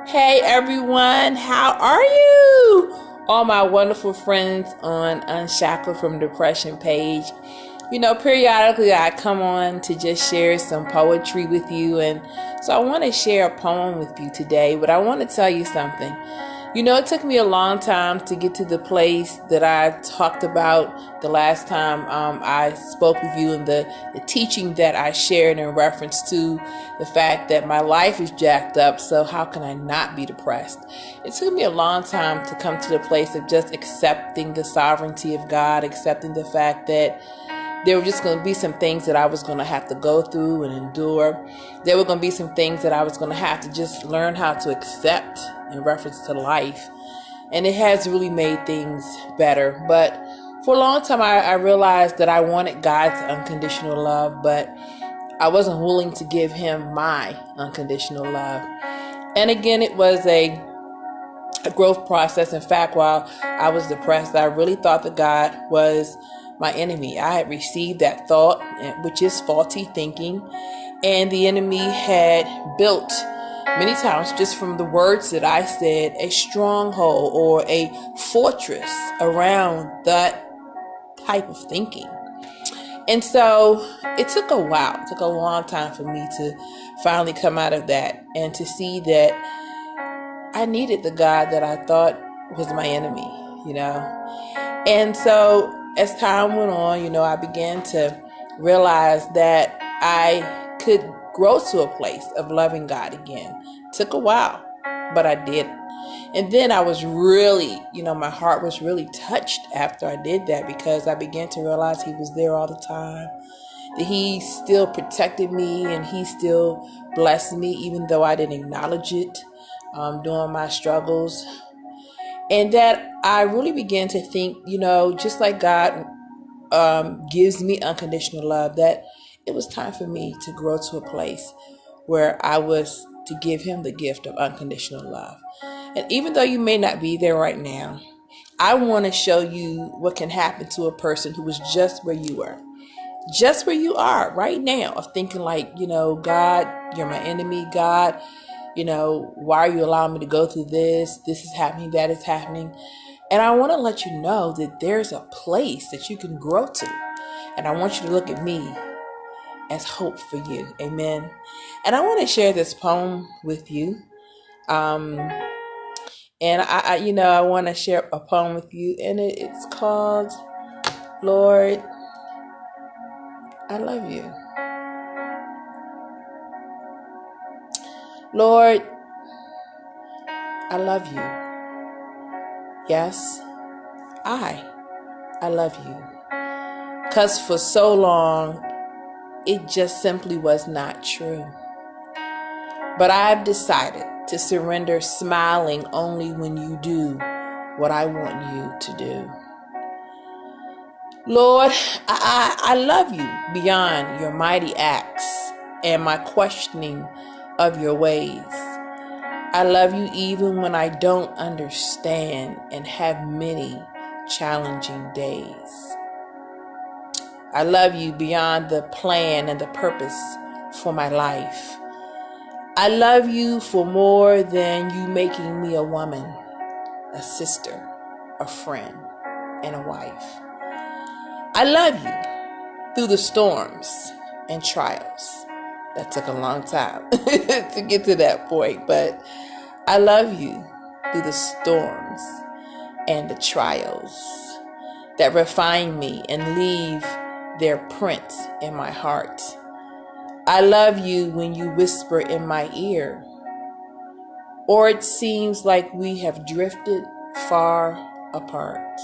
Hey everyone, how are you? All my wonderful friends on Unshackled from Depression page. Periodically I come on to just share some poetry with you, and so I want to share a poem with you today, but I want to tell you something. It took me a long time to get to the place that I talked about the last time I spoke with you, and the teaching that I shared in reference to the fact that my life is jacked up, so how can I not be depressed? It took me a long time to come to the place of just accepting the sovereignty of God, accepting the fact that there were just going to be some things that I was going to have to go through and endure. There were going to be some things that I was going to have to just learn how to accept in reference to life. And it has really made things better. But for a long time, I realized that I wanted God's unconditional love, but I wasn't willing to give him my unconditional love. And again, it was a growth process. In fact, while I was depressed, I really thought that God was my enemy. I had received that thought, which is faulty thinking, and the enemy had built many times, just from the words that I said, a stronghold or a fortress around that type of thinking. And so it took a while, it took a long time for me to finally come out of that and to see that I needed the God that I thought was my enemy, And so as time went on, I began to realize that I could grow to a place of loving God again. It took a while, but I did. And then I was really, my heart was really touched after I did that, because I began to realize he was there all the time, that he still protected me and he still blessed me, even though I didn't acknowledge it during my struggles. And that I really began to think, just like God gives me unconditional love, that it was time for me to grow to a place where I was to give him the gift of unconditional love. And even though you may not be there right now, I want to show you what can happen to a person who is just where you are. Just where you are right now, of thinking like, God, you're my enemy. God, why are you allowing me to go through this? This is happening, that is happening. And I want to let you know that there's a place that you can grow to. And I want you to look at me as hope for you. Amen. And I want to share this poem with you. And I want to share a poem with you. And it's called, Lord, I love you. Lord, I love you. Yes, I love you. 'Cause for so long, it just simply was not true. But I've decided to surrender, smiling only when you do what I want you to do. Lord, I love you beyond your mighty acts and my questioning of your ways. I love you even when I don't understand and have many challenging days. I love you beyond the plan and the purpose for my life. I love you for more than you making me a woman, a sister, a friend, and a wife. I love you through the storms and trials. That took a long time to get to that point, but I love you through the storms and the trials that refine me and leave their print in my heart. I love you when you whisper in my ear, or it seems like we have drifted far apart.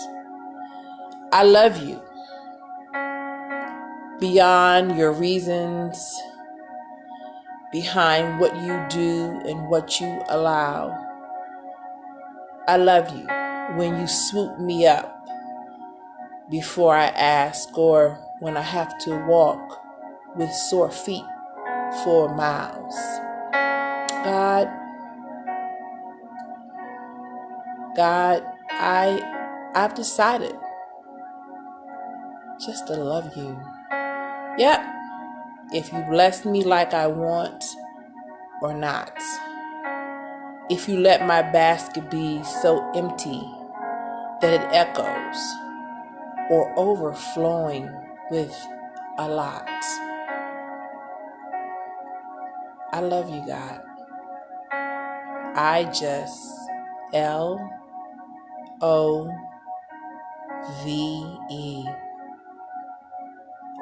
I love you beyond your reasons, behind what you do and what you allow. I love you when you swoop me up before I ask, or when I have to walk with sore feet for miles. God, I've decided just to love you. Yep, if you bless me like I want or not. if you let my basket be so empty that it echoes or overflowing with a lot. I love you, God. I just LOVE.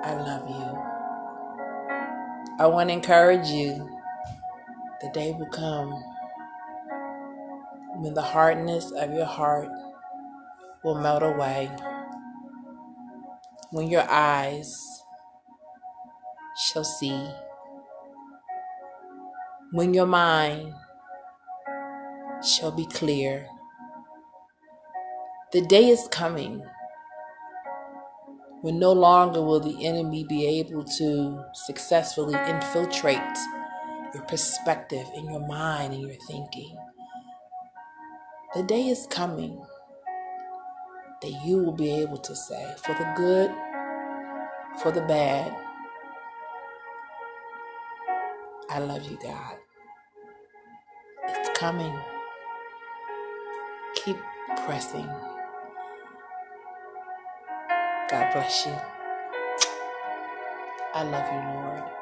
I love you. I want to encourage you. The day will come when the hardness of your heart will melt away, when your eyes shall see, when your mind shall be clear. The day is coming when no longer will the enemy be able to successfully infiltrate your perspective and your mind and your thinking. The day is coming that you will be able to say, for the good, for the bad, I love you, God. It's coming. Keep pressing. God bless you. I love you, Lord.